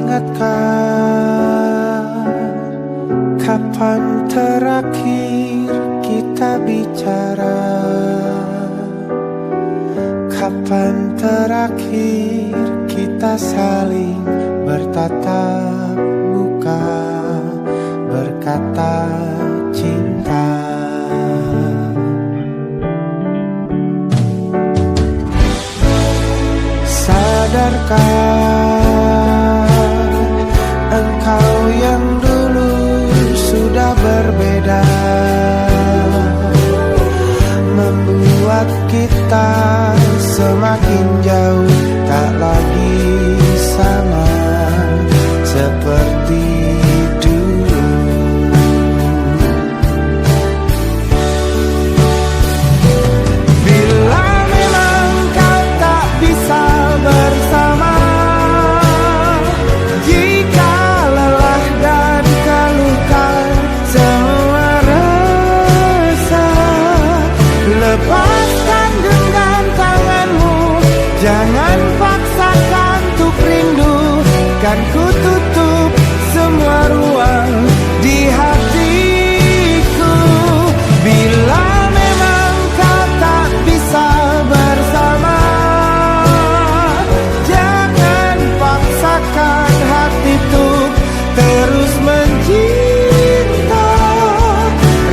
ingatkah kapan terakhir kita bicara? Kapan terakhir kita saling bertatap muka, berkata cinta? Sadarkah engkau yang dulu sudah berbeda, membuat kita semakin jauh, tak lagi sama seperti dulu. Bila memang kau tak bisa bersama, jika lelah dan keluhkan semua resah, lepaskan genggam tanganmu, jangan paksakan untuk rindu. Kan ku tutup semua ruang di hatiku. Bila memang kau tak bisa bersama, jangan paksakan hati untuk terus mencinta.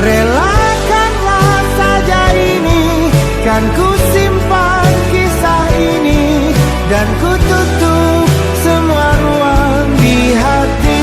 Relakanlah saja ini, kan ku simpan kisah ini, dan ku tutup semua ruang di hatiku.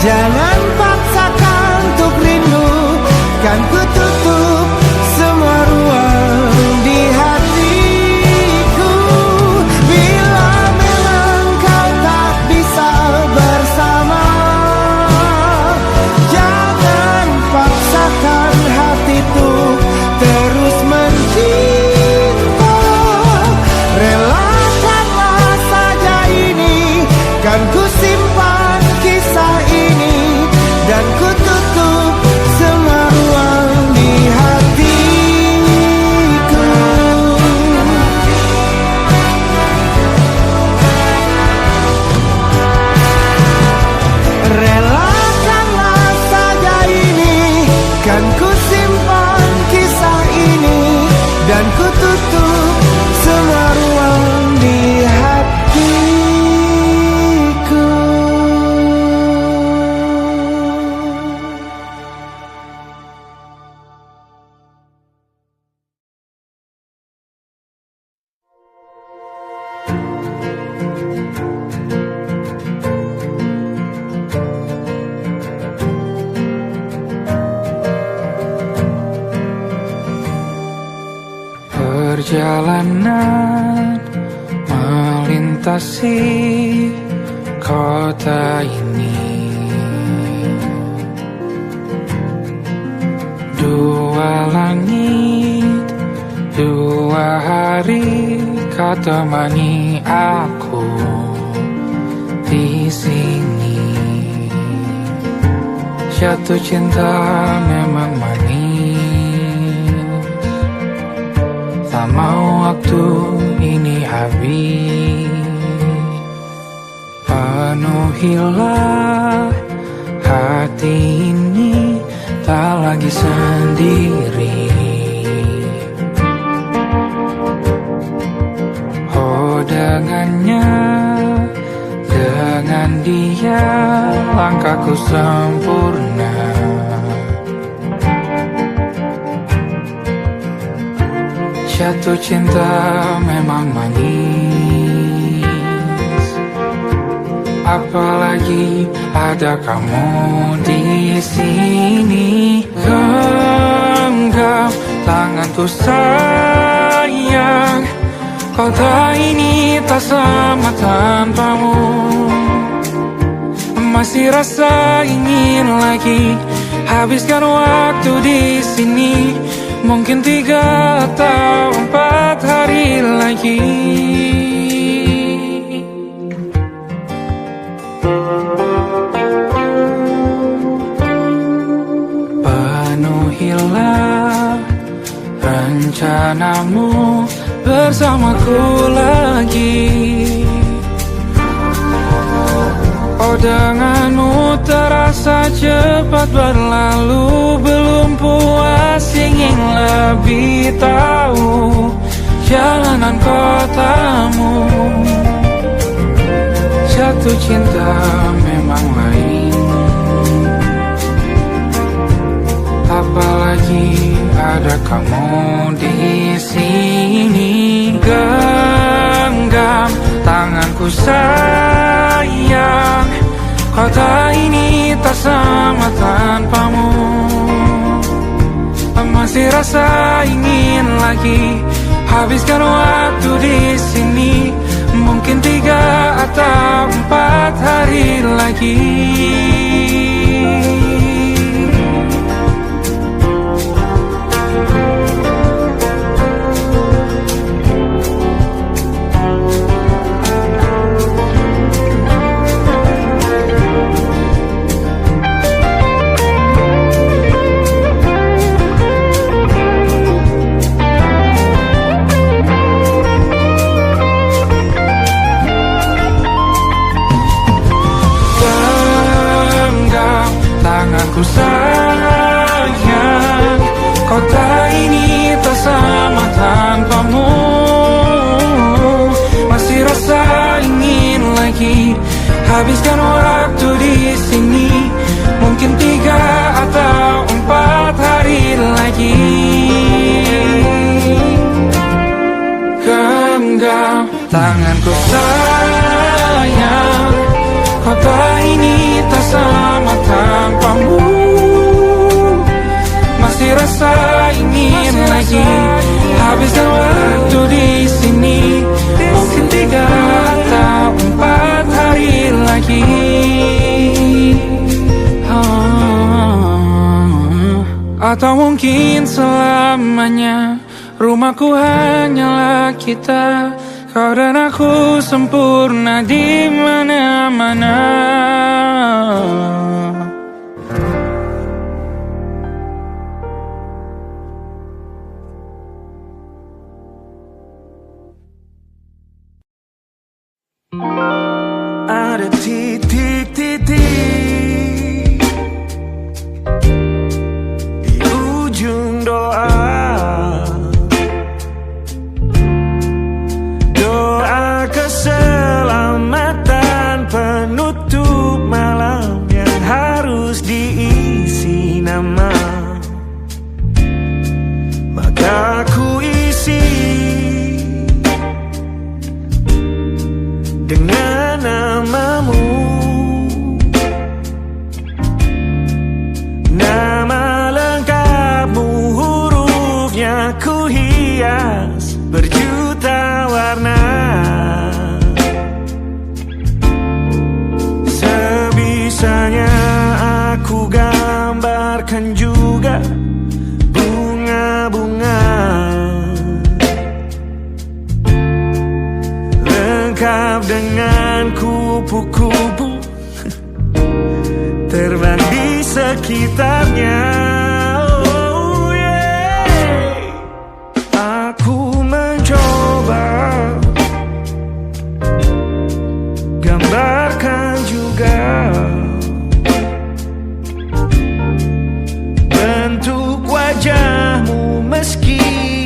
Jangan paksakan untuk rindu, kan ku tutup semua ruang di hatiku. Bila memang kau tak bisa bersama, jangan paksakan hati untuk terus mencinta. Relakanlah saja ini, kan ku simpan kisah ini, dan ku tutup semua ruang di hatiku. Relakanlah saja ini, kan ku simpan kisah ini, dan ku tutup semua ruang di hatiku. Perjalanan melintasi kota ini, dua langit, dua hari kau temani aku di sini. Jatuh cinta memang manis, tak mau waktu ini habis. Penuhilah hati ini, tak lagi sendiri. Oh dengannya, dengan dia langkahku sempurna. Jatuh cinta memang manis, apalagi ada kamu di sini. Genggam tanganku sayang, kota ini tak sama tanpamu. Masih rasa ingin lagi habiskan waktu di sini. Mungkin 3 atau 4 hari lagi. Penuhilah rencanamu bersamaku lagi. Oh, denganmu terasa cepat berlalu. Belum puas ingin lebih tahu jalanan kotamu. Jatuh cinta memang lain, apalagi ada kamu di sini. Genggam tanganku sayang, kota ini tak sama tanpamu. Masih rasa ingin lagi habiskan waktu di sini. Mungkin 3 atau 4 hari lagi. Tanganku sayang, kota ini tak sama tanpamu. Masih rasa ingin lagi habiskan waktu di sini. Mungkin 3 atau 4 hari lagi. Genggam tanganku sayang, kota ini tak sama tanpamu. Masih rasa ingin lagi habiskan waktu di sini. Mungkin 3 atau 4 hari lagi. Atau mungkin selamanya. Rumahku hanyalah kita, kau dan aku sempurna di mana-mana. Ada titik-titik di ujung doa. Doa keselamatan penutup malam yang harus diisi nama. Maka ku isi dengan namamu. Nama lengkapmu, hurufnya ku hias berjuta warna. Sebisanya aku gambarkan juga bunga-bunga, lengkap dengan kupu-kupu terbang di sekitarnya. Oh yeah. Aku mencoba gambarkan juga bentuk wajahmu, meski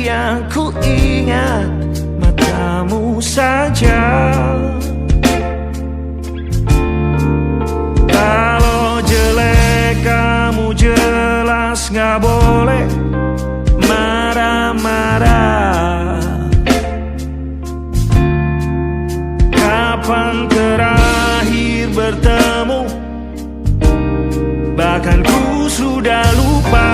yang ku ingat matamu saja. Kalau jelek kamu jelas gak boleh marah-marah. sudah lupa.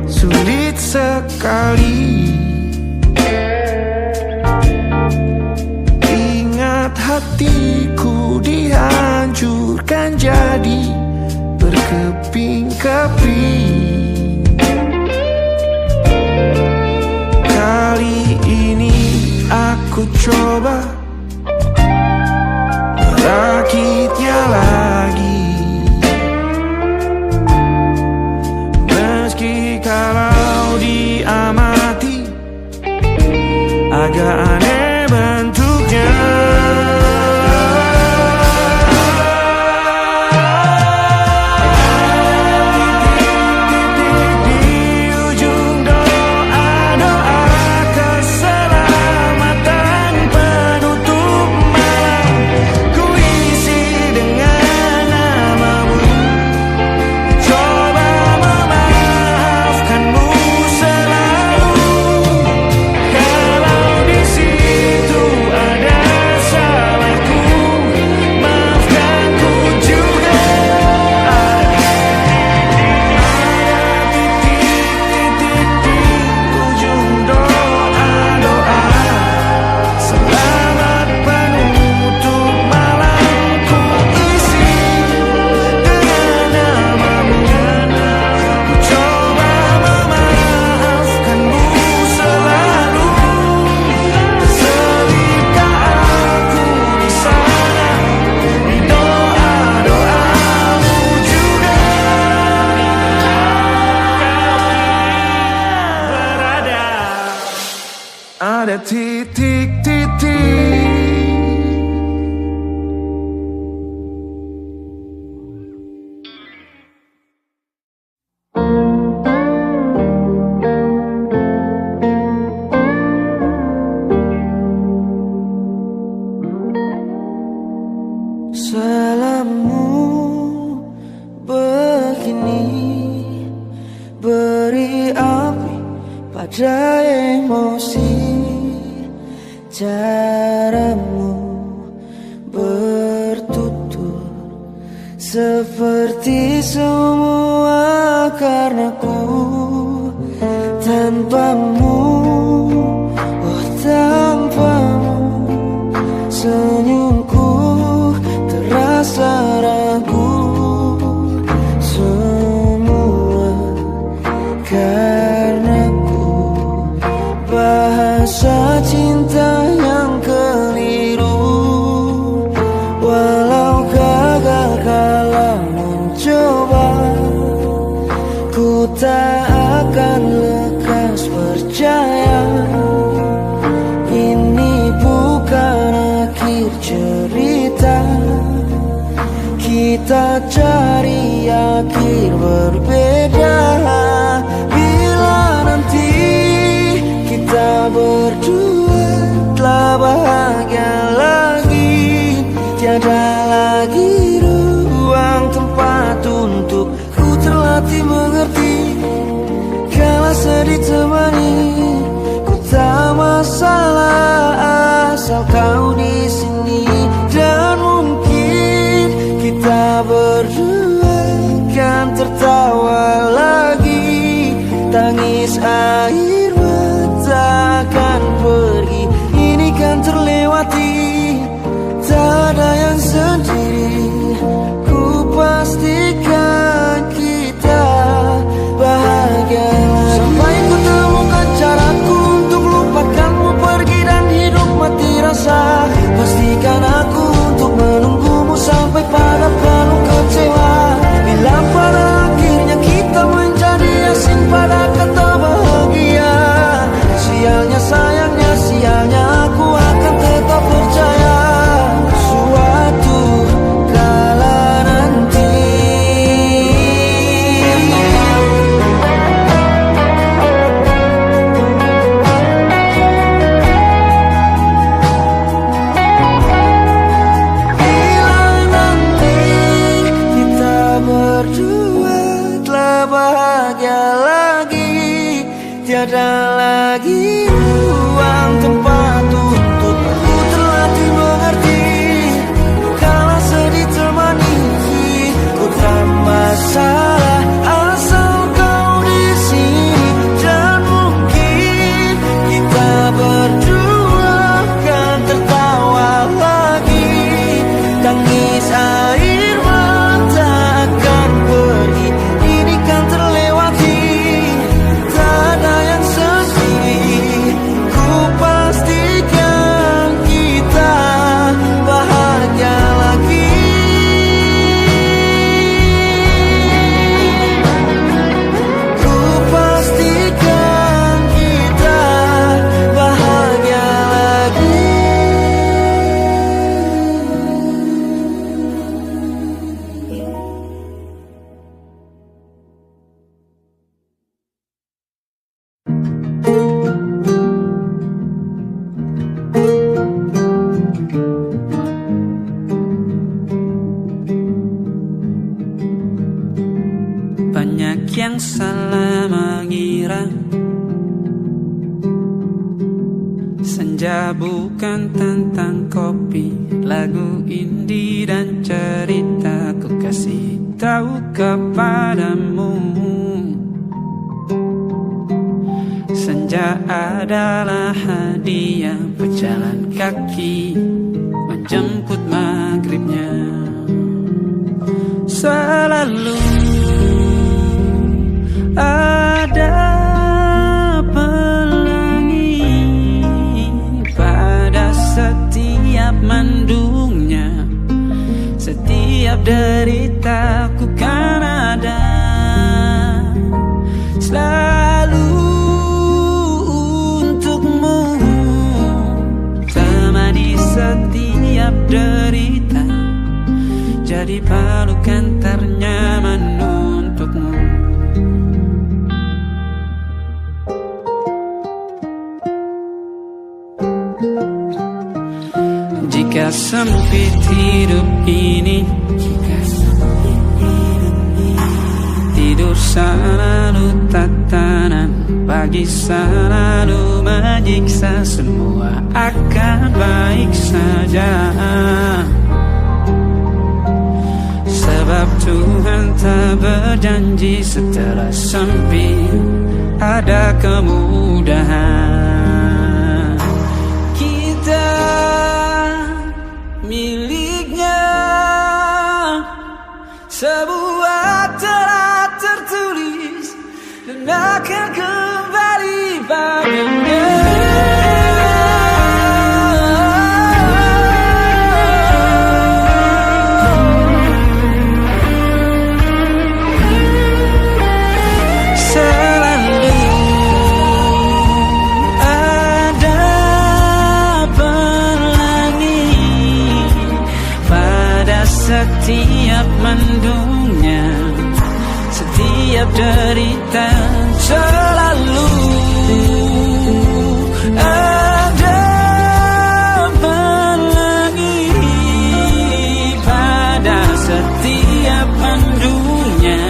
Sulit sekali ingat hatiku dihancurkan jadi berkeping-keping. Kali ini aku coba merakitnya lagi. Kalau diamati agak aneh bentuknya. Ada titik-titik. Salammu begini beri api pada emosi. Caramu bertutur seperti semua karenaku. Tanpamu, oh tanpamu, senyumku terasa ragu. Semua karenaku, bahasa cinta yang keliru. Walau gagal kala mencoba, ku tak akan lekas percaya. Ini bukan akhir cerita, kita cari akhir berbeda. Bila nanti kita berdua telah bahagia lagi, tiada lagi ruang tempat untuk ku terlatih mengerti. Kala sedih temani, ku tak masalah asal kau di sini. Dan mungkin kita berdua kan tertawa lagi. Tangis air mata akan pergi, ini kan terlewati. Tak ada yang sendiri, ku pastikan kita bahagia lagi. Sampai ku temukan caraku untuk lupakanmu pergi dan hidup mati rasa. Pastikan aku untuk menunggumu sampai pada penuh kecewa. Bila pada akhirnya kita menjadi asing pada kata bahagia. Sialnya sayangnya sialnya aku akan tetap percaya suatu kala nanti. Bila nanti kita berdua telah bahagia lagi, tiada lagi ruang tempat untukku terlatih mengerti. Kala sedih temani ku tak masalah asal kau di sini. Dan mungkin kita berdua kan tertawa lagi. Tangis air mata akan pergi, ini kan terlewati. Tak ada yang sendiri, ku pastikan kita bahagia lagi. Ku pastikan kita bahagia lagi. Banyak yang salah mengira senja bukan tentang kopi, lagu indie dan cerita ku kasih tahu kepadamu. Senja adalah hadiah pejalan kaki menjemput maghribnya. Selalu ada pelangi pada setiap mendungnya. Setiap deritaku kan ada selalu untukmu. Temani setiap derita, jadi pelukan ternyaman untukmu. Jika sempit hidup ini, tidur selalu tatanan, pagi selalu menyiksa, semua akan baik saja. Sebab Tuhan tak berjanji setelah sempit ada kemudahan. Kita miliknya sebuah telah tertulis dan akan kembali padanya. Setiap mendungnya, setiap derita, selalu ada pelangi pada setiap mendungnya.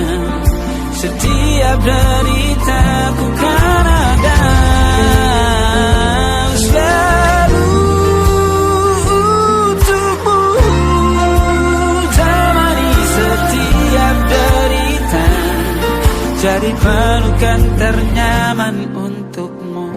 Setiap derita ku kan ada selalu untukmu. Temani setiap derita, menjadi pelukan ternyaman untukmu.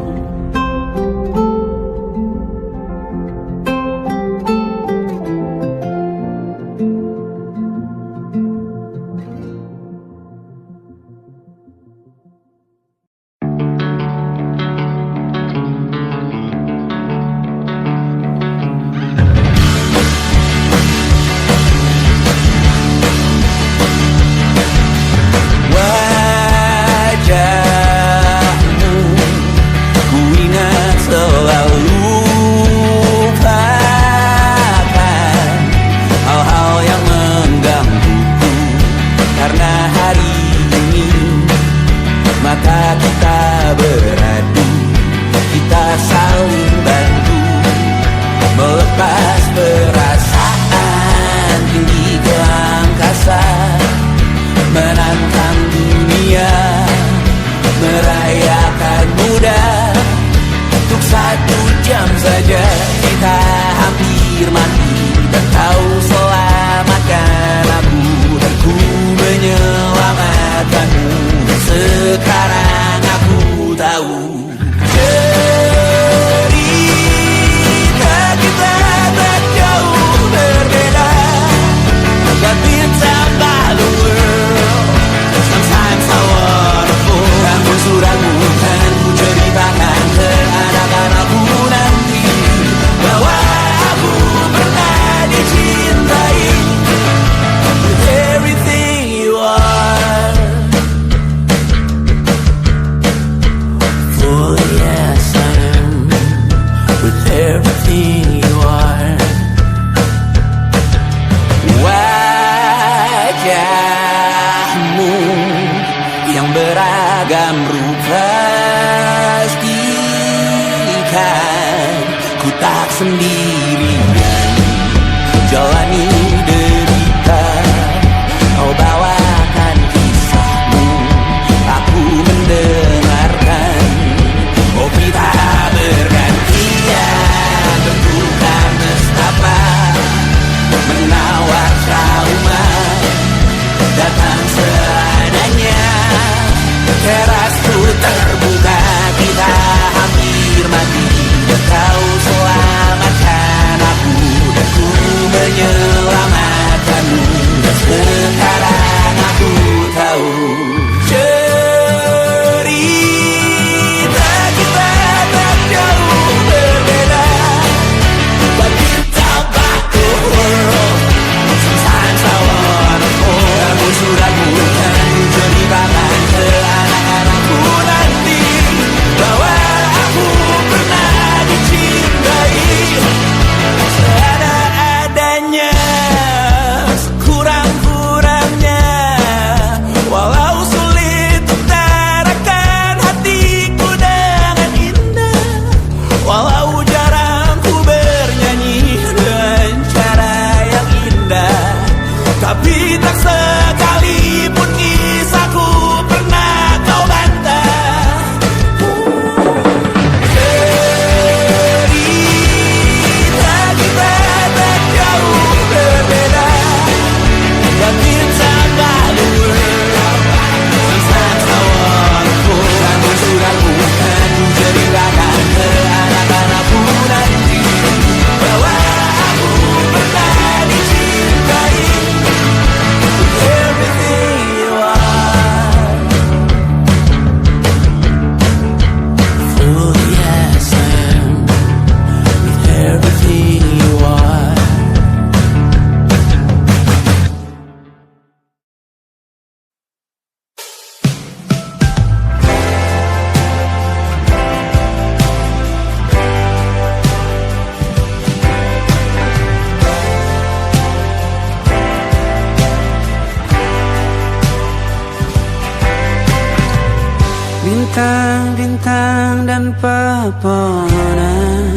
Bintang-bintang dan pepohonan,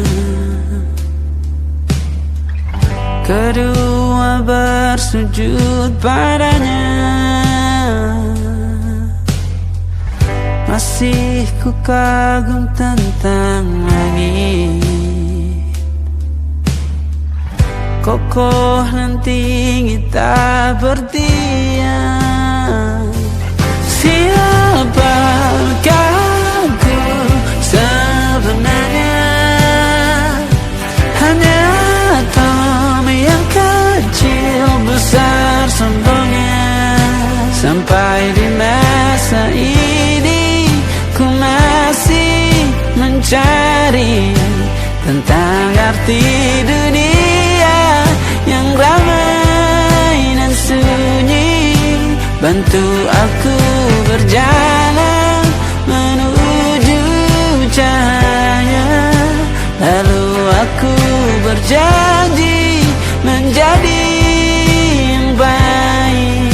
kedua bersujud padanya. Masih ku kagum tentang langit, kokoh dan tinggi tak berdiam. Siapakah aku sebenarnya? Hanya Tom yang kecil besar sombongnya. Sampai di masa ini ku masih mencari tentang arti dunia yang ramai dan sunyi. Bantu aku berjalan menuju cahaya. Lalu aku berjanji menjadi yang baik.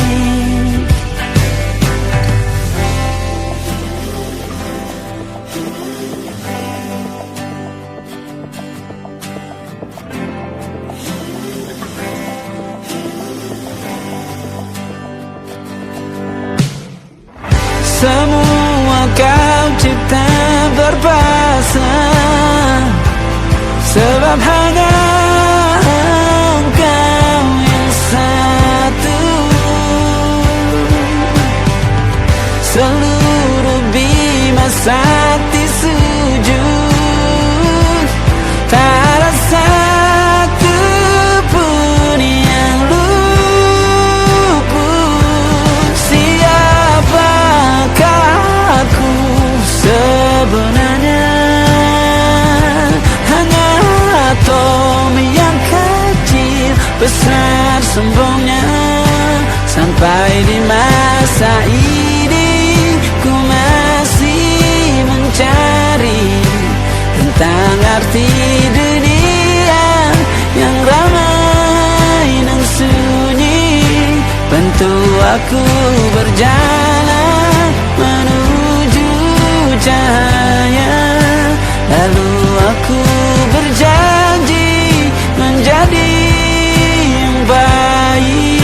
Semua kau cipta berpasang, sebab hanya Engkau yang satu. Seluruh bima sakti sujud, tak ada satu pun yang luput. Siapakah aku sebenarnya? Hanya atom yang kecil besar sombongnya. Sampai di masa ini ku masih mencari tentang arti dunia yang ramai dan sunyi. Bantu aku berjalan menuju cahaya. Lalu aku berjanji menjadi yang baik.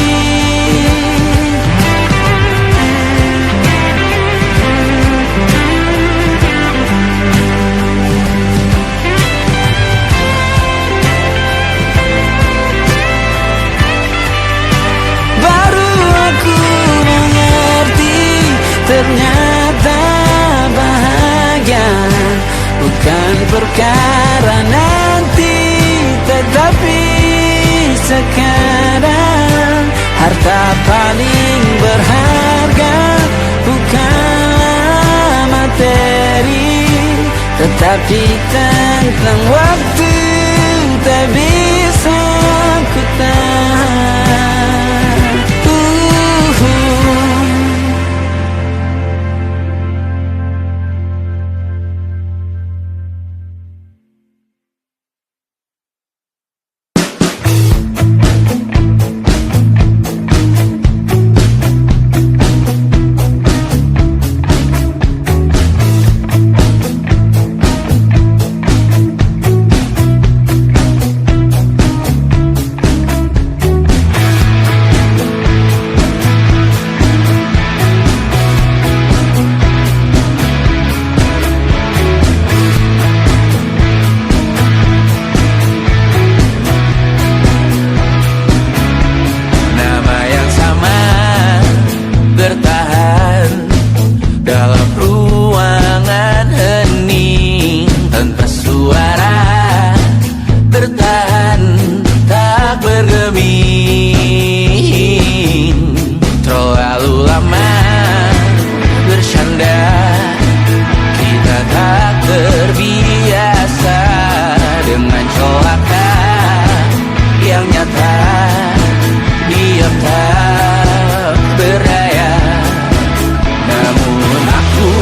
Baru aku mengerti ternyata bahagia bukan perkara nanti, tetapi sekarang. Harta paling berharga bukanlah materi, tetapi tentang waktu tak bisa ku tahan. Diam tak berdaya, namun aku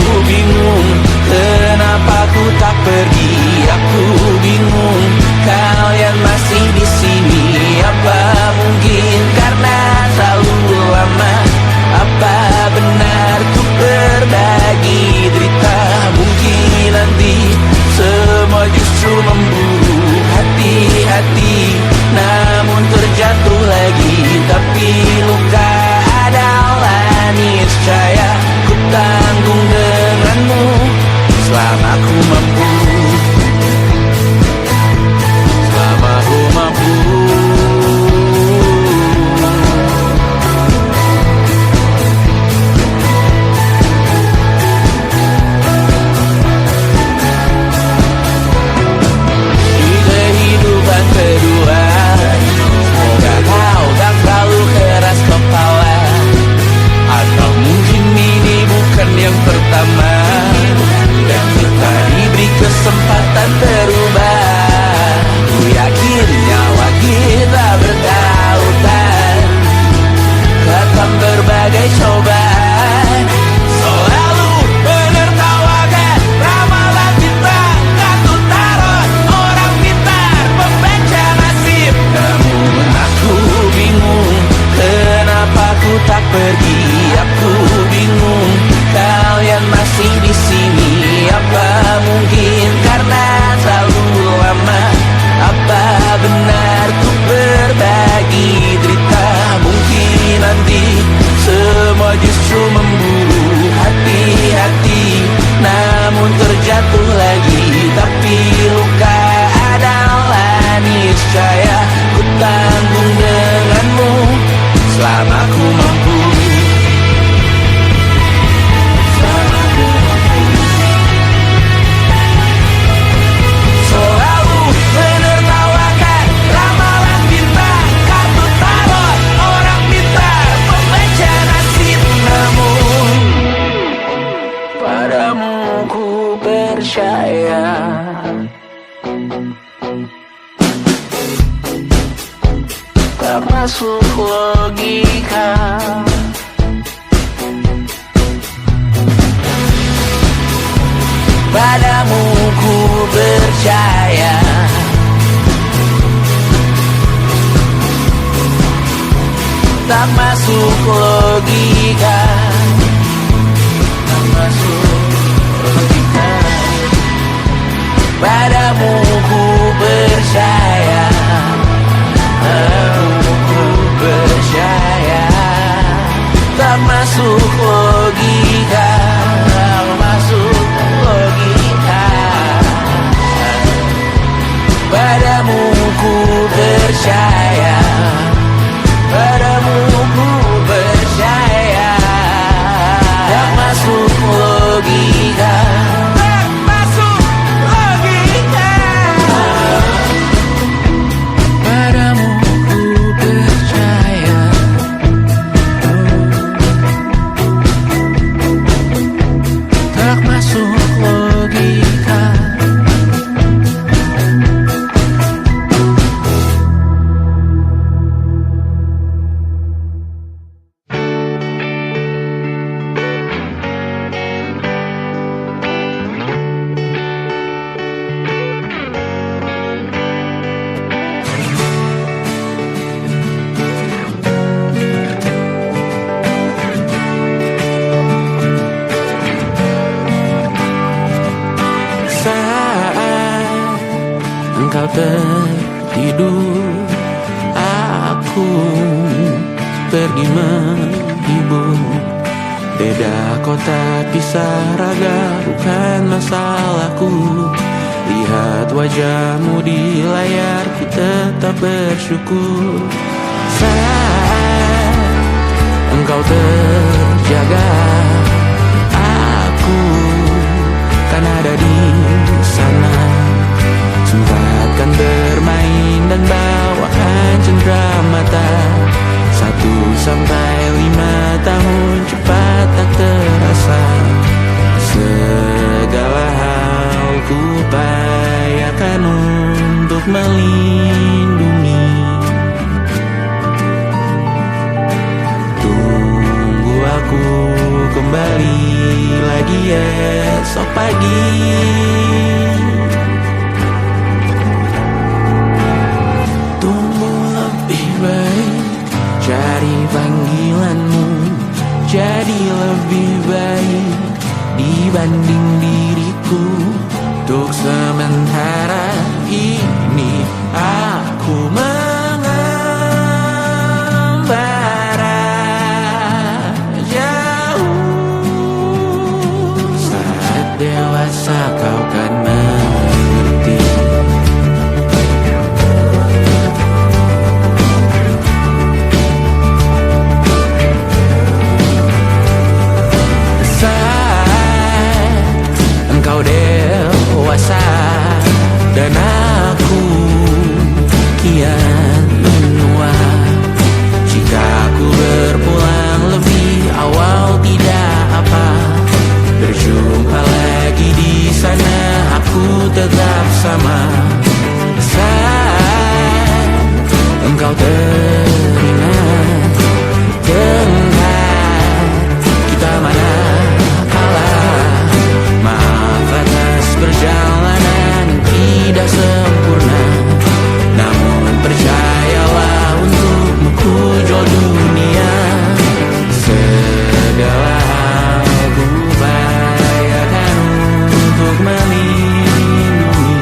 ku percaya. Tak masuk logika. Padamu ku percaya. Tak masuk logika. Tak masuk logika. Padamu ku percaya. Padamu ku percaya. Tak masuk logika. Tak masuk logika. Padamu ku percaya. Padamu ku percaya. Tak masuk logika. Tak masuk logika. Padamu ku percaya. Tak masuk logika. Saat engkau tertidur, aku pergi menghibur. Beda kota pisah raga bukan masalahku. Lihat wajahmu di layar, ku tetap bersyukur. Saat engkau terjaga, aku kan ada di sana. Sempatkan bermain dan bawaan cenderamata. 1-5 tahun cepat tak terasa. Segala hal ku upayakan untuk melindungi. Tunggu aku kembali lagi esok pagi. Tunggu lebih baik, cari panggilanmu. Jadi lebih baik dibanding diriku. Untuk sementara ini aku mengembara dewasa kau kan mengerti. Saat engkau dewasa dan aku kian menua. Jika aku berpulang lebih awal tidak apa. Berjumpa lagi di sana, aku tetap sama. Saat engkau teringat, teringat kita mana kalah. Maaf atas perjalanan tidak sempurna, namun percayalah untukmu ku jual dunia. Segala melindungi.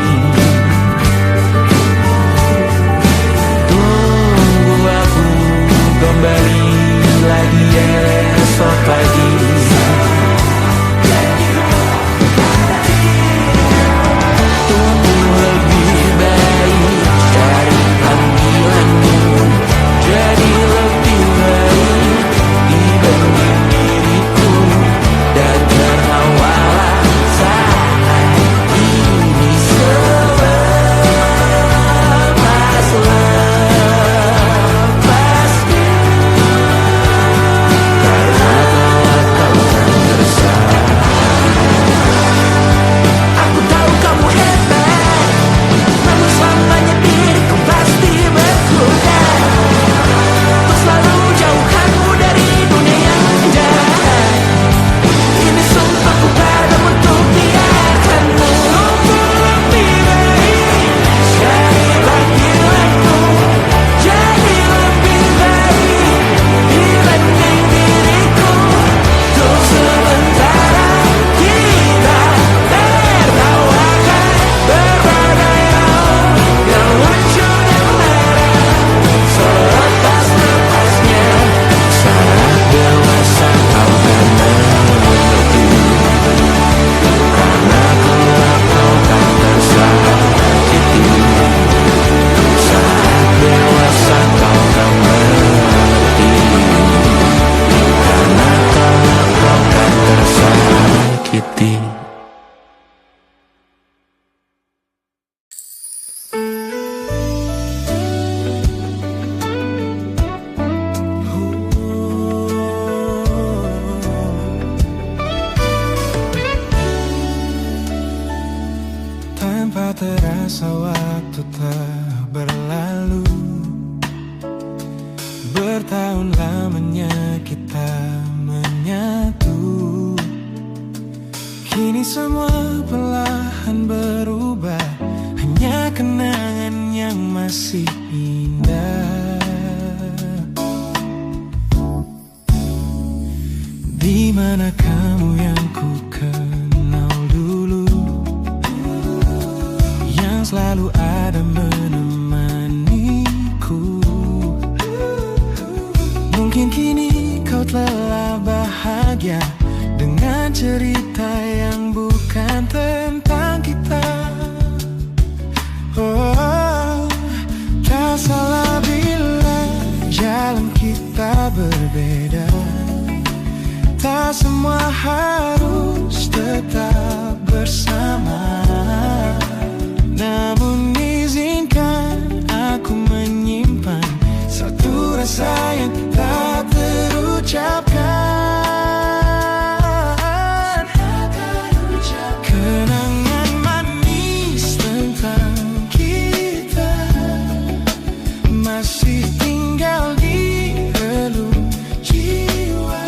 waktu telah berlalu, bertahun lamanya kita menyatu. Kini semua perlahan berubah, hanya kenangan yang masih indah. Di mana kamu yang ku kenal dulu, yang selalu ada menemaniku. Mungkin kini kau telah bahagia dengan cerita yang bukan tentang kita. Oh, tak salah bila jalan kita berbeda. Tak semua harus tetap bersama. Namun izinkan aku menyimpan satu rasa yang tak terucapkan. Kenangan manis tentang kita masih tinggal di relung jiwa.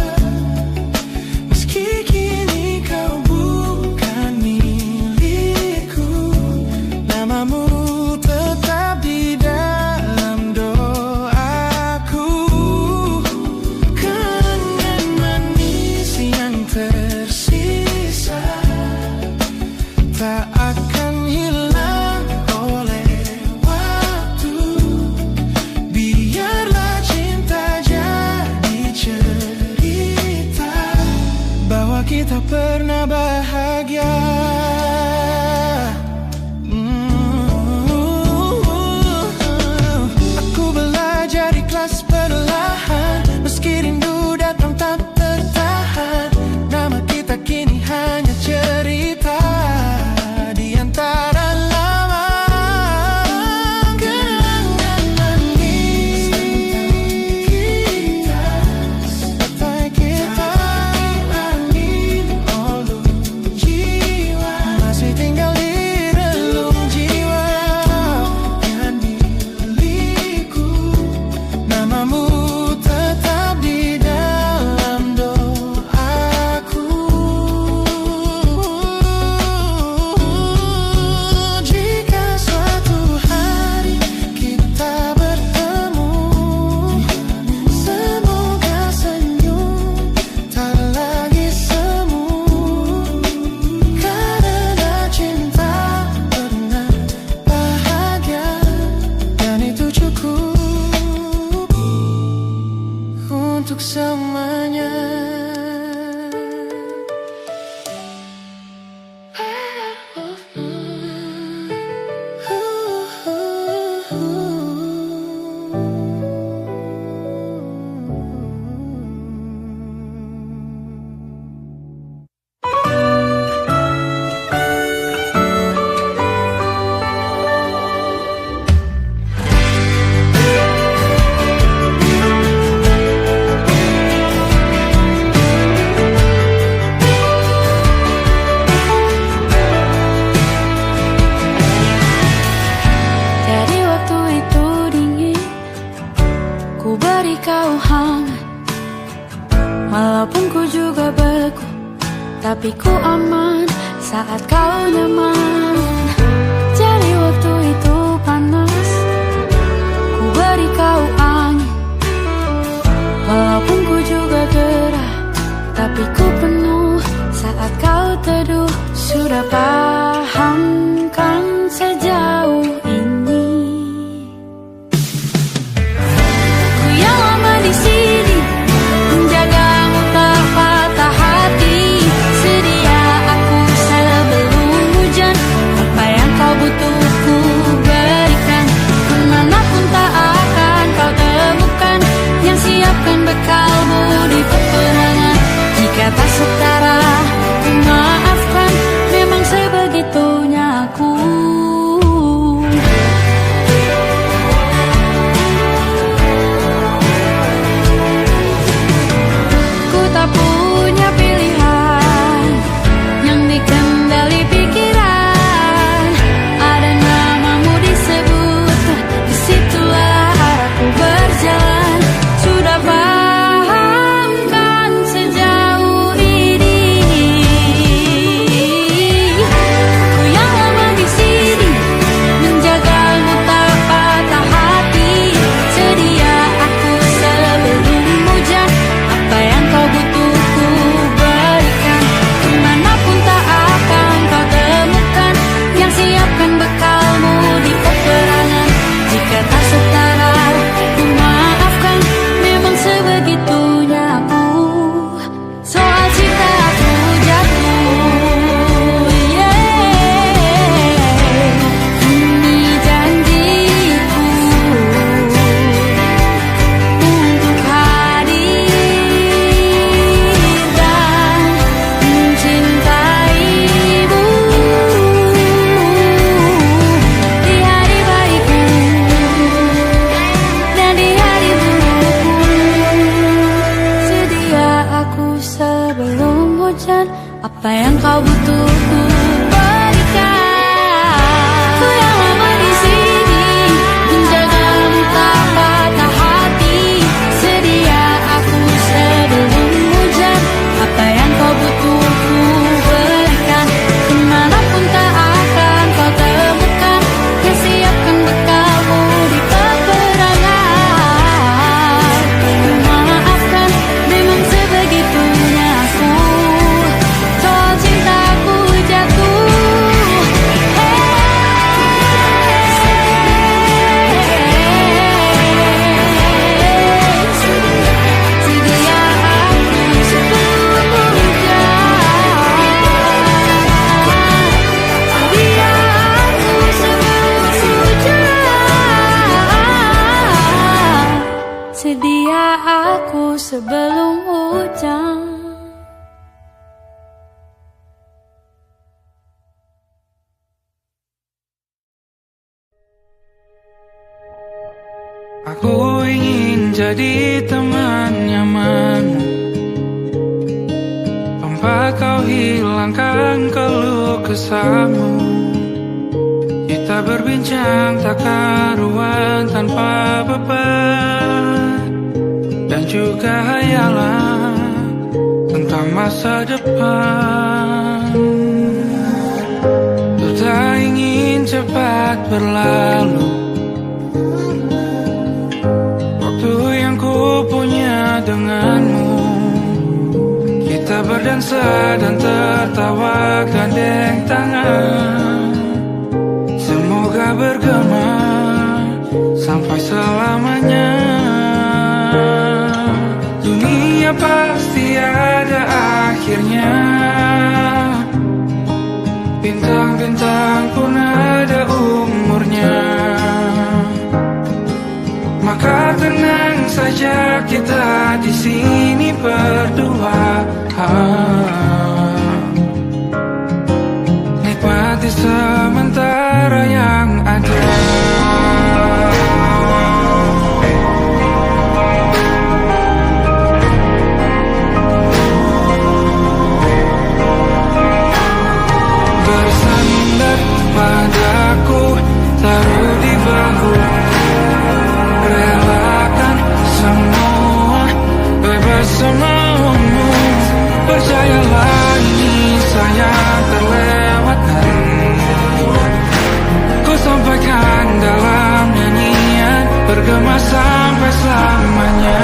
Meski kini kau bukan milikku, namamu tetap di dalam doaku. Kenangan manis yang tersisa tak akan hilang oleh waktu. Biarlah cinta jadi cerita bahwa kita pernah bahagia. Aku belajar ikhlas perlahan, meski rindu datang tak tertahan. Nama kita kini hanya cerita di antara lama. Kenangan manis tentang kita, seperti kita angin olung jiwa, masih tinggal di relung jiwa yang milikku. Namamu tetap di dalam doaku. Jika suatu hari kita bertemu, semoga senyum tak lagi semu. Karena cinta pernah bahagia, dan itu cukup untuk selamanya. Jadi waktu itu dingin, ku beri kau hangat. Walaupun ku juga beku, tapi ku aman saat kau nyaman. Jadi waktu itu panas, ku beri kau angin. Walaupun ku juga gerah, tapi ku penuh saat kau teduh. Sudah paham kan sejauh ini? Ku yang lama di sini, menjagamu tak patah hati. Sedia aku sebelum hujan, apa yang kau butuh ku berikan. Kemanapun tak akan kau temukan yang siapkan bekalmu di peperangan. Jika tak setara, ku maafkan, memang sebenarnya butuh ku berikan. Ku yang lama di sini menjagamu tak patah hati. Sedia aku sebelum hujan, apa yang kau butuh ku berikan. Kemanapun tak akan kau temukan, yang siapkan bekalmu di peperangan. Ku maafkan, memang sebegitunya aku, soal cintaku jatuh. Sedia aku sebelum hujan. Sedia aku sebelum hujan. Sedia aku sebelum hujan. Aku ingin jadi teman nyamanmu, tempat kau hilangkan keluh kesahmu. Kita berbincang tak karuan tanpa beban, dan juga hayalan tentang masa depan. Ku tak ingin cepat berlalu waktu yang ku punya denganmu. Kita berdansa dan tertawa gandeng tangan, semoga bergema sampai selamanya. Dunia pasti ada akhirnya, bintang-bintang pun ada umurnya. Maka tenang saja kita di sini berdua, nikmati sementara yang ada. Bersandar padaku, taruh di bahu, relakan semua, bebas semaumu. Percayalah ini sayang terlewatkan, ku sampaikan dalam nyanyian, bergema sampai selamanya.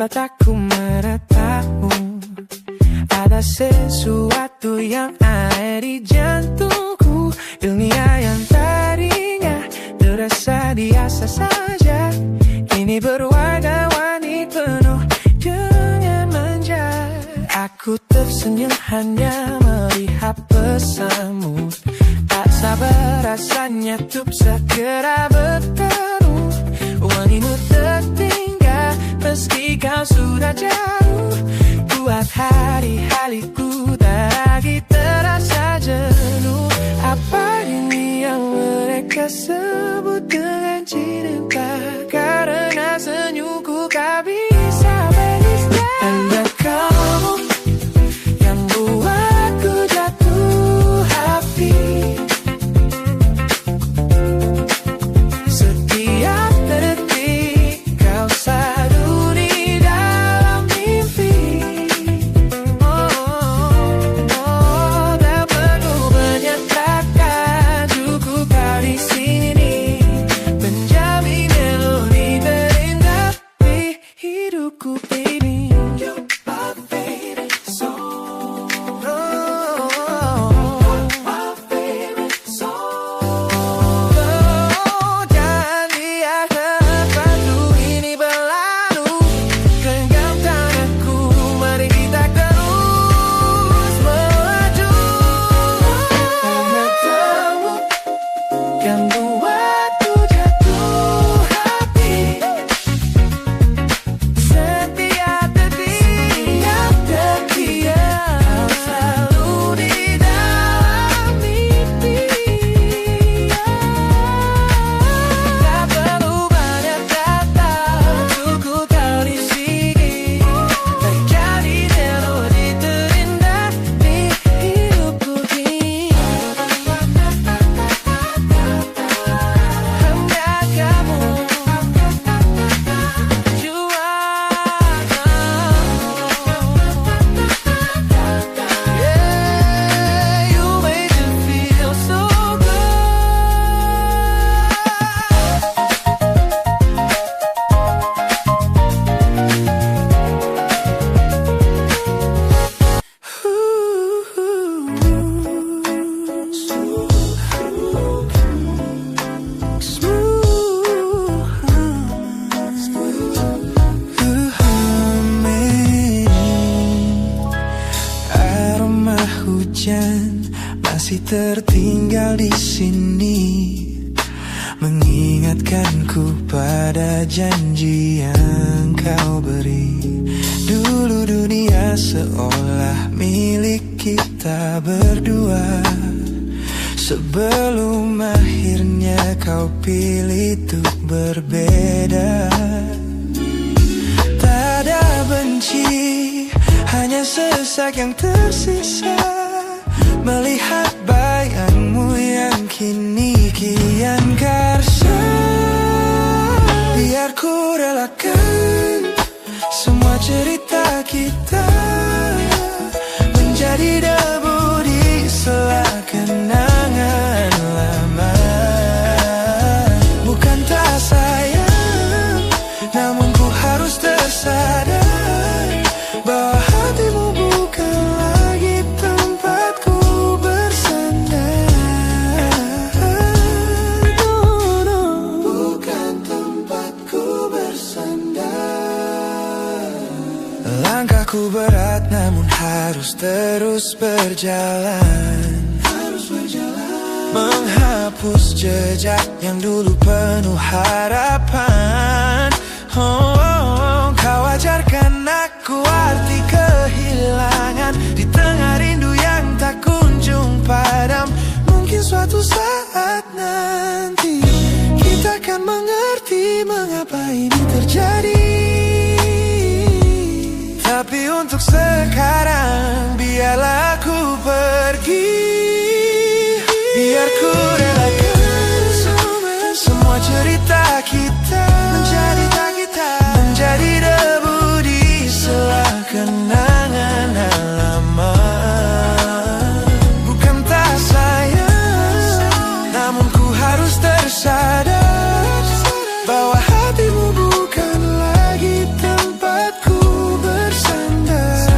mataku meratamu. Ada sesuatu yang ada di jantungku. Dunia yang tadinya terasa biasa saja, kini berwarna-warni penuh dengan manja. Aku tersenyum hanya melihat pesanmu. Tak sabar rasanya untuk segera bertemu. Wangimu tertinggal meski kau sudah jauh. Buat hari-hariku tak lagi terasa jenuh. Apa ini yang mereka sebut dengan cinta? Karena senyumku kau bisa beristirahat. Tanda kamu yang buatku jatuh hati. Setiap detik kau selalu di dalam mimpi. Tak perlu banyak kata, cukup kau di sini menjamin melodi terindah di hidupku, baby. You're my favorite song. My favorite song. Jangan biarkan waktu ini berlalu. Genggam tanganku, mari kita terus melaju. Matamu yang buatku jatuh hati. Setiap detik kau selalu di dalam mimpi. Tak perlu banyak kata, cukup kau di sini menjadi melodi terindah di hidupku ini. Hanya kamu, you are. Yeah, you make me feel so good. Aroma hujan masih tertinggal di sini, mengingatkanku pada janji yang kau beri. Dulu dunia seolah milik kita berdua, sebelum akhirnya kau pilih untuk berbeda. Tak ada benci, hanya sesak yang tersisa, melihat bayangmu yang kini kian karsa. Biar ku relakan semua cerita kita menjadi debu di sela kenangan lama. Bukan tak sayang, namun ku harus tersadar bahwa hatimu bukan lagi tempatku bersandar. Bukan tempatku bersandar. Langkahku berat namun harus terus berjalan, menghapus jejak yang dulu penuh harapan. Kau ajarkan aku arti kehilangan di tengah rindu yang tak kunjung padam. Mungkin suatu saat nanti kita akan mengerti mengapa ini terjadi. Tapi untuk sekarang biarlah aku pergi. Biar ku relakan semua cerita kita menjadi debu di sela kenangan lama. Bukan tak sayang, namun ku harus tersadar bahwa hatimu bukan lagi tempatku bersandar.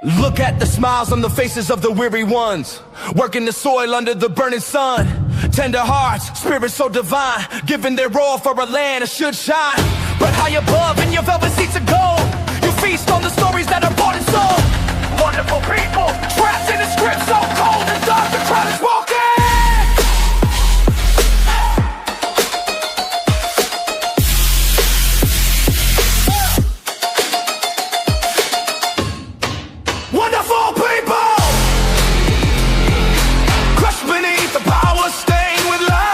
Look at the smiles on the faces of the weary ones, working the soil under the burning sun. Tender hearts, spirits so divine, giving their all for a land that should shine. But high above in your velvet seats of gold, you feast on the stories that are bought and sold. Wonderful people, trapped in a script so cold and dark the crowd is walking. Wonderful people, crushed beneath the power, stained with light.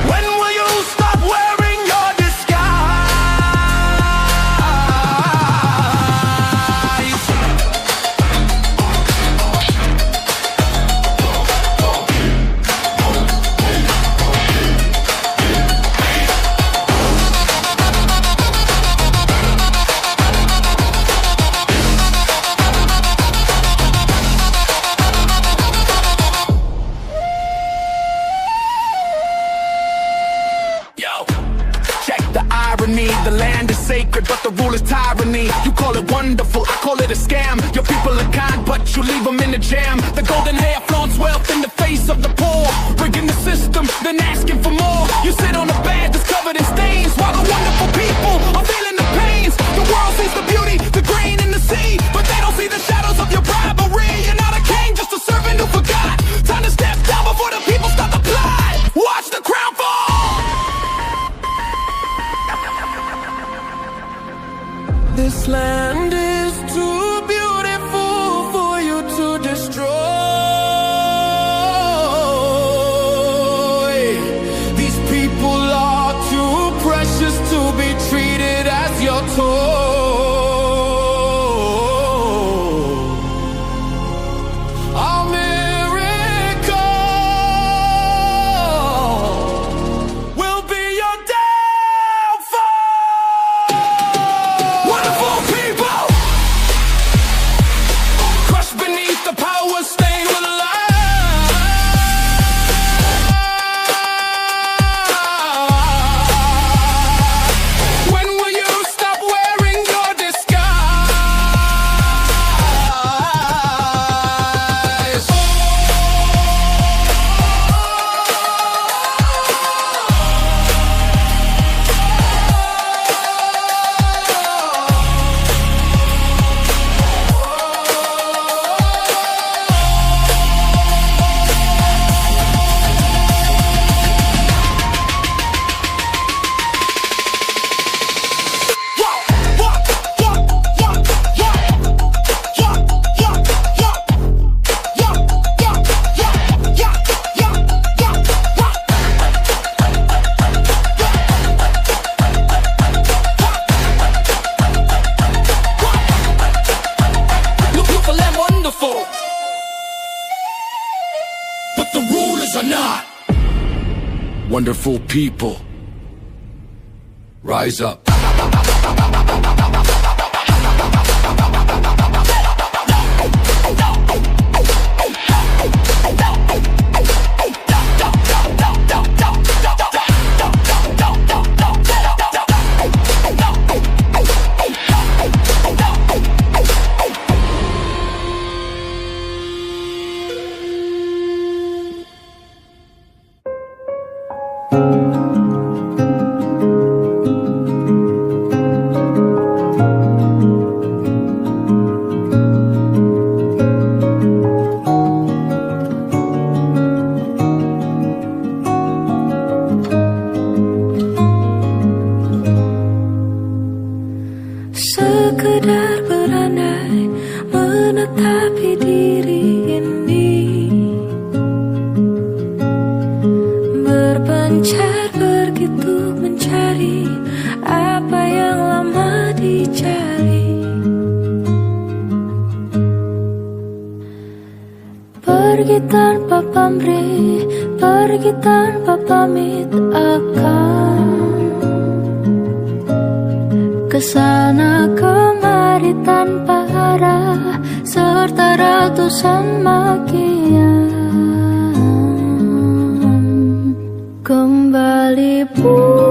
When will you stop wearing your disguise? Yo, check the irony. The land is sacred, but the rule is tyranny. You call it wonderful, I call it a scam. Your people are kind, but you leave them in the jam. The golden hair flaunts wealth in the face of the poor, rigging the system, then asking for more. You sit on a bed that's covered in stains, while the wonderful people are feeling the pains. The world sees the beauty, the grain in the sea, but they don't see the shadows of your bribery. You're not a king, just a servant who forgot. Time to step down before the people start to plot. Watch the crown fall. This land is too beautiful for you to destroy. These people are too precious to be treated as your toy. Our miracle will be your downfall. Wonderful people, crushed beneath the power, stained with light. When will you stop wearing your disguise? Beautiful and wonderful, but the rulers are not. Wonderful people, rise up. Sekedar berandai menetapi diri ini, berpencar begitu mencari apa yang lama dicari. Pergi tanpa pamrih, pergi tanpa pamit akan kesana kemari tanpa arah serta ratusan makian. Kembali pulang